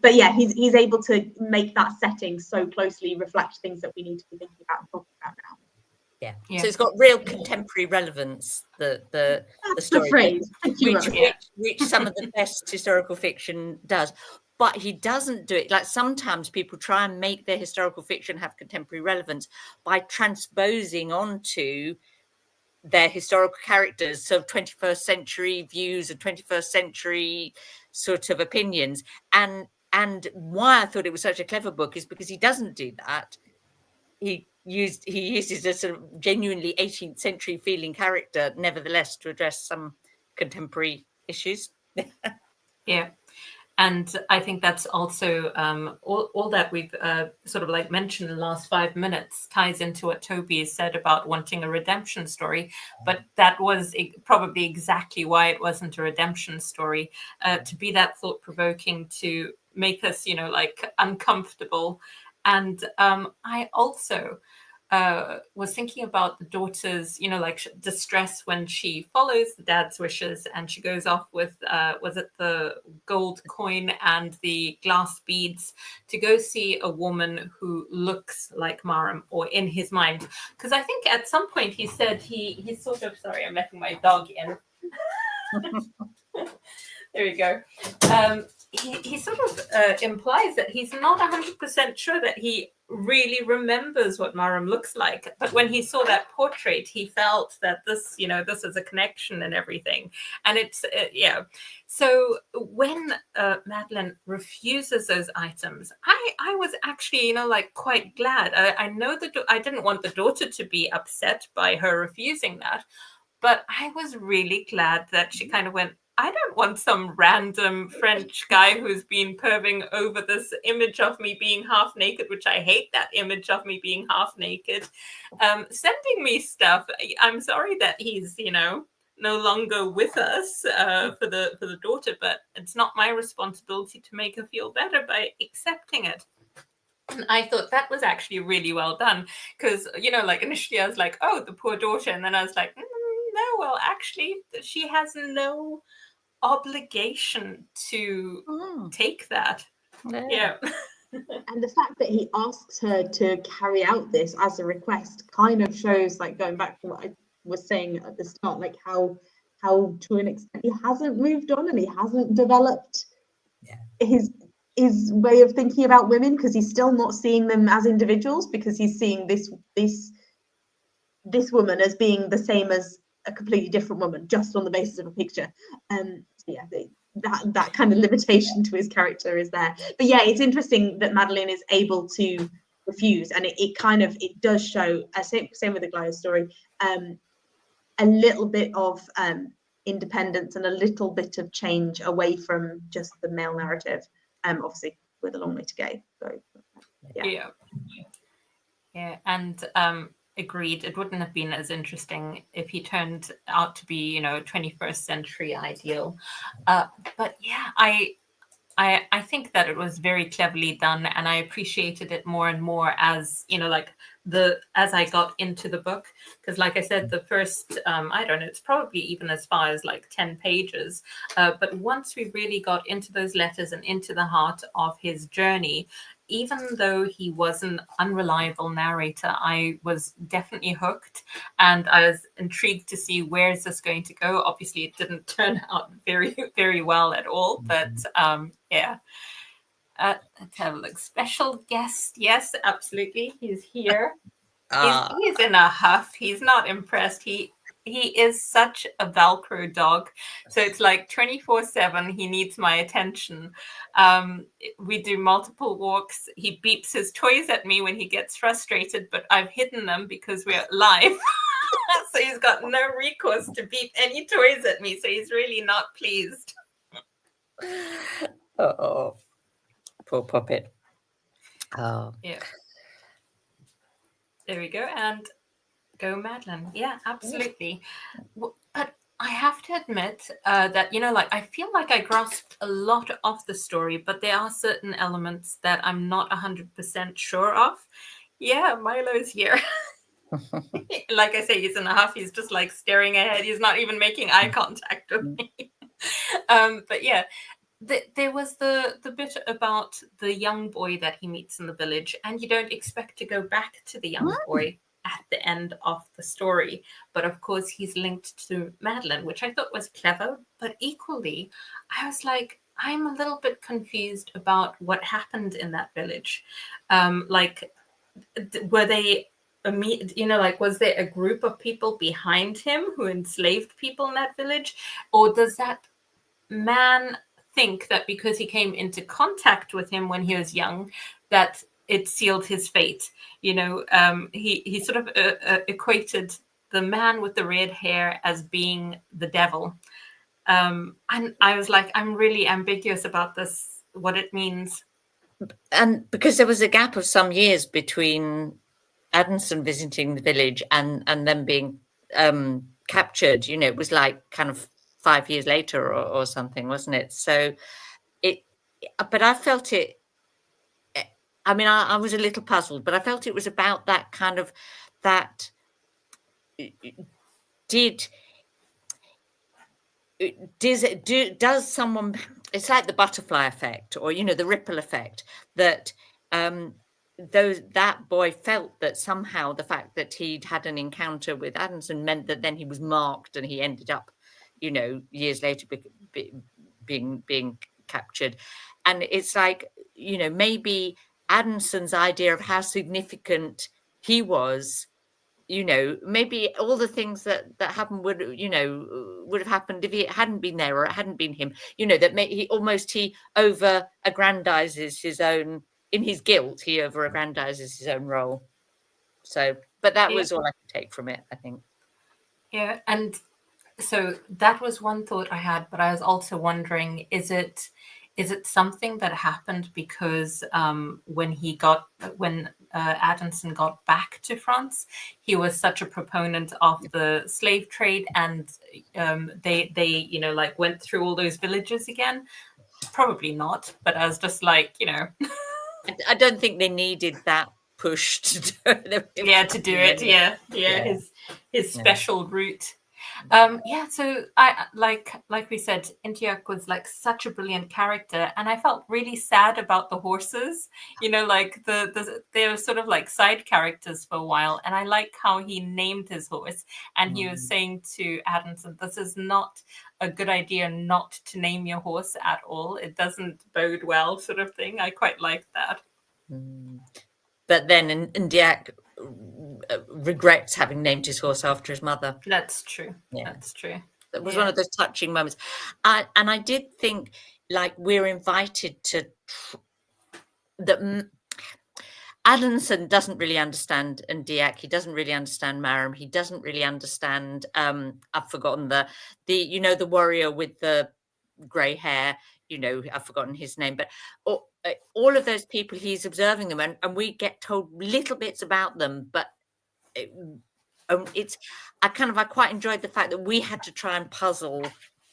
but yeah, he's able to make that setting so closely reflect things that we need to be thinking about and talking about now. Yeah. So it's got real contemporary relevance, the story, the phrase, which some of the best historical fiction does. But he doesn't do it like sometimes people try and make their historical fiction have contemporary relevance by transposing onto their historical characters, so 21st century views and 21st century sort of opinions. And why I thought it was such a clever book is because he doesn't do that. He uses a sort of genuinely 18th century feeling character, nevertheless, to address some contemporary issues. Yeah. And I think that's also all that we've sort of like mentioned in the last 5 minutes ties into what Toby said about wanting a redemption story. But that was probably exactly why it wasn't a redemption story, to be that thought-provoking, to make us, like uncomfortable. And I also was thinking about the daughter's, like distress when she follows the dad's wishes and she goes off with, was it the gold coin and the glass beads to go see a woman who looks like Maram, or in his mind. Because I think at some point he said he's sort of, sorry, I'm letting my dog in. There we go. He sort of implies that he's not 100% sure that he really remembers what Maram looks like. But when he saw that portrait, he felt that this is a connection and everything. And it's, yeah. So when Madeline refuses those items, I was actually, like quite glad. I know that I didn't want the daughter to be upset by her refusing that. But I was really glad that she kind of went, I don't want some random French guy who's been perving over this image of me being half naked, which I hate that image of me being half naked, sending me stuff. I'm sorry that he's, no longer with us for the daughter, but it's not my responsibility to make her feel better by accepting it. And I thought that was actually really well done because, like initially I was like, oh, the poor daughter. And then I was like, no, well, actually, she has no obligation to take that. Yeah. And the fact that he asks her to carry out this as a request kind of shows, like going back to what I was saying at the start, like how to an extent he hasn't moved on and he hasn't developed his way of thinking about women, because he's still not seeing them as individuals, because he's seeing this woman as being the same as a completely different woman just on the basis of a picture. That kind of limitation to his character is there. But yeah, it's interesting that Madeline is able to refuse, and it does show, same with the Goliath story, a little bit of independence and a little bit of change away from just the male narrative, obviously with a long way to go. So yeah, and agreed, it wouldn't have been as interesting if he turned out to be 21st century ideal, but yeah, I think that it was very cleverly done, and I appreciated it more and more as as I got into the book, because like I said, the first I don't know, it's probably even as far as like 10 pages, but once we really got into those letters and into the heart of his journey, even though he was an unreliable narrator, I was definitely hooked, and I was intrigued to see where is this going to go. Obviously, it didn't turn out very, very well at all, but yeah. Let's have a look. Special guest. Yes, absolutely. He's here. He's in a huff. He's not impressed. He He is such a Velcro dog. So it's like 24/7. He needs my attention. We do multiple walks. He beeps his toys at me when he gets frustrated, but I've hidden them because we're live. So he's got no recourse to beep any toys at me. So he's really not pleased. Oh, poor puppet. Oh, yeah. There we go. And go Madeline. Yeah, absolutely. But I have to admit that, like I feel like I grasped a lot of the story, but there are certain elements that I'm not 100% sure of. Yeah, Milo's here. Like I say, he's in a huff. He's just like staring ahead. He's not even making eye contact with me. But yeah, there was the bit about the young boy that he meets in the village, and you don't expect to go back to the young boy at the end of the story. But of course, he's linked to Madeline, which I thought was clever. But equally, I was like, I'm a little bit confused about what happened in that village. Like, were they, like, was there a group of people behind him who enslaved people in that village? Or does that man think that because he came into contact with him when he was young, that it sealed his fate? He sort of equated the man with the red hair as being the devil. And I was like, I'm really ambiguous about this, what it means. And because there was a gap of some years between Adamson visiting the village and them being captured, it was like kind of 5 years later or something, wasn't it? So but I felt it. I mean, I was a little puzzled, but I felt it was about that kind of that. Does someone? It's like the butterfly effect, or the ripple effect, that that boy felt that somehow the fact that he'd had an encounter with Adamson meant that then he was marked and he ended up, years later being captured. And it's like, maybe Adamson's idea of how significant he was, maybe all the things that happened would have happened if he hadn't been there, or it hadn't been him, that he over aggrandizes his own, in his guilt, he over aggrandizes his own role. So, but that was all I could take from it, I think. Yeah. And so that was one thought I had, but I was also wondering, is it something that happened because when Adamson got back to France, he was such a proponent of the slave trade, and they like went through all those villages again? Probably not, but I was just like, I don't think they needed that push to do it. To do it. Yeah. His special route. So I like we said, Intiak was like such a brilliant character, and I felt really sad about the horses. Like they were sort of like side characters for a while, and I like how he named his horse, and he was saying to Adamson, "This is not a good idea not to name your horse at all. It doesn't bode well," sort of thing. I quite liked that. But then Intiak regrets having named his horse after his mother. That's true. Yeah. That's true. It was one of those touching moments. And I did think, like, we're invited to that. Adamson doesn't really understand Intiak. He doesn't really understand Maram. He doesn't really understand. I've forgotten the warrior with the grey hair. I've forgotten his name, but all of those people, he's observing them, and we get told little bits about them, but I quite enjoyed the fact that we had to try and puzzle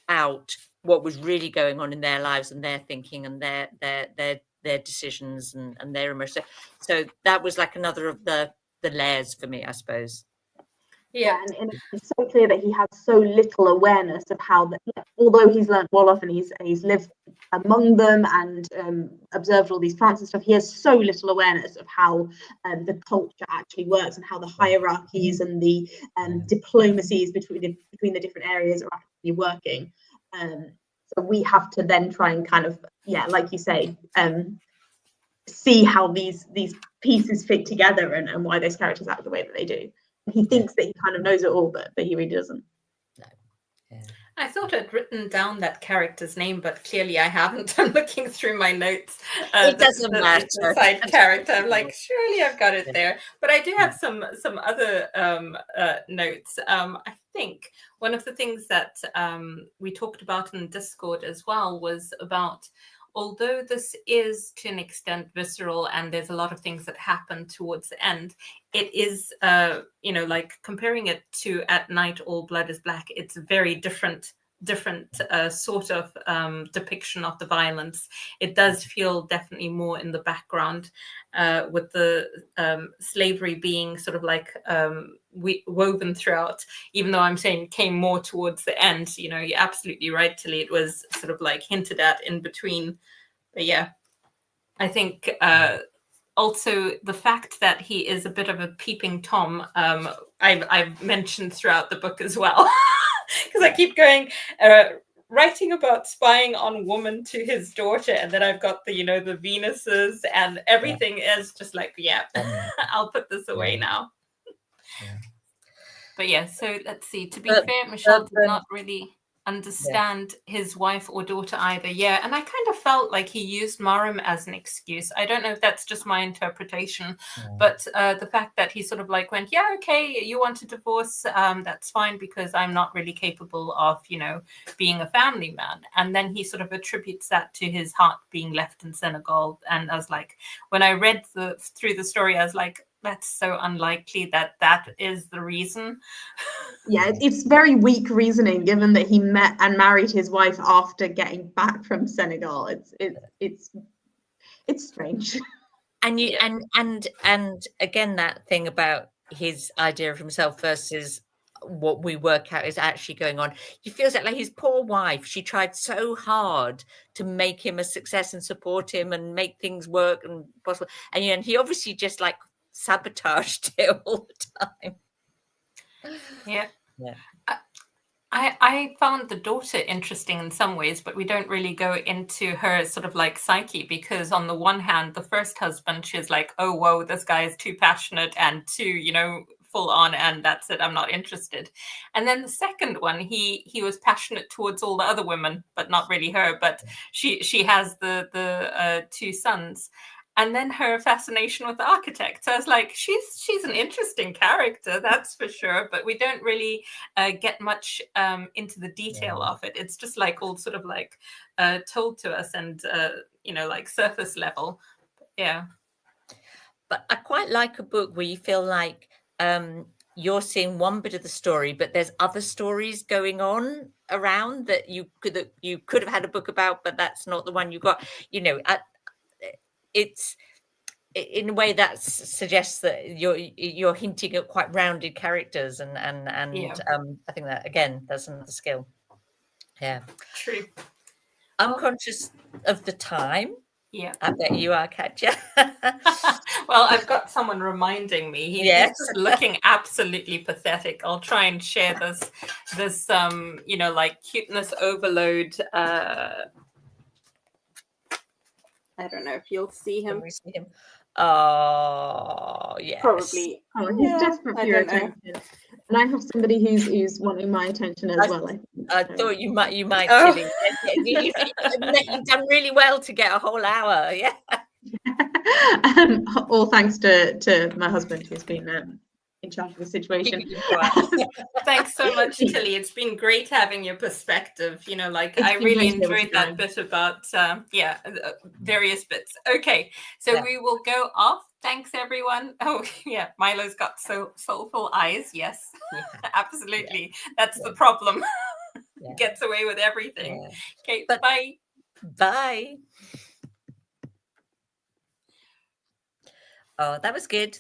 out what was really going on in their lives and their thinking and their decisions and their emotions. So that was like another of the layers for me, I suppose. Yeah, and it's so clear that he has so little awareness of how although he's learned Wolof and he's lived among them and observed all these plants and stuff, he has so little awareness of how the culture actually works and how the hierarchies and the diplomacies between the different areas are actually working. So we have to then try and kind of, like you say, see how these pieces fit together and why those characters act the way that they do. He thinks that he kind of knows it all, but he really doesn't. No. Yeah. I thought I'd written down that character's name, but clearly I haven't. I'm looking through my notes. It doesn't matter. The side character. I'm like, surely I've got it Yeah. there. But I do have some other notes. I think one of the things that we talked about in Discord as well was about, although this is to an extent visceral and there's a lot of things that happen towards the end, it is, like comparing it to At Night All Blood is Black, it's a very different sort of depiction of the violence. It does feel definitely more in the background, with the slavery being sort of like woven throughout, even though I'm saying it came more towards the end. You're absolutely right, Tilly. It was sort of like hinted at in between. But yeah, I think also the fact that he is a bit of a peeping Tom, I've mentioned throughout the book as well, because I keep going, writing about spying on woman to his daughter, and then I've got the Venuses and everything is just like, I'll put this away now. Yeah. But yeah, so let's see. To be fair, Michelle did not really understand his wife or daughter either. Yeah, and I kind of felt like he used Marum as an excuse. I don't know if that's just my interpretation, but the fact that he sort of like went, yeah, okay, you want a divorce, that's fine, because I'm not really capable of, being a family man. And then he sort of attributes that to his heart being left in Senegal. And I was like, when I read through the story, I was like, that's so unlikely that is the reason. Yeah, it's very weak reasoning, given that he met and married his wife after getting back from Senegal. It's strange. And and again, that thing about his idea of himself versus what we work out is actually going on. He feels like his poor wife, she tried so hard to make him a success and support him and make things work and possible. And he obviously just like sabotaged it all the time. Yeah. Yeah. I found the daughter interesting in some ways, but we don't really go into her sort of like psyche, because on the one hand, the first husband, she's like, oh, whoa, this guy is too passionate and too, full on, and that's it, I'm not interested. And then the second one, he was passionate towards all the other women, but not really her, but she has the two sons. And then her fascination with the architect. So I was like, she's an interesting character, that's for sure. But we don't really get much into the detail of it. It's just like all sort of like told to us and, like surface level. Yeah. But I quite like a book where you feel like you're seeing one bit of the story, but there's other stories going on around that you could have had a book about, but that's not the one you got. It's in a way that suggests that you're hinting at quite rounded characters, and I think that again, that's another skill. Yeah, true. I'm conscious of the time. Yeah, I bet you are, Katja. Well, I've got someone reminding me. He's just looking absolutely pathetic. I'll try and share this like cuteness overload. I don't know if you'll see him. Can we see him? Oh, yes. Probably. Oh, he's desperate for your attention. And I have somebody who's wanting my attention as well. I thought you might, Tilly. You've done really well to get a whole hour. Yeah. All thanks to my husband, who's been in charge of the situation. Thanks so much, Tilly. It's been great having your perspective. I really enjoyed that bit about various bits. Okay, so we will go off. Thanks, everyone. Oh, yeah, Milo's got so soulful eyes. Yes, absolutely. That's the problem. Gets away with everything. Okay, bye. Bye. Oh, that was good.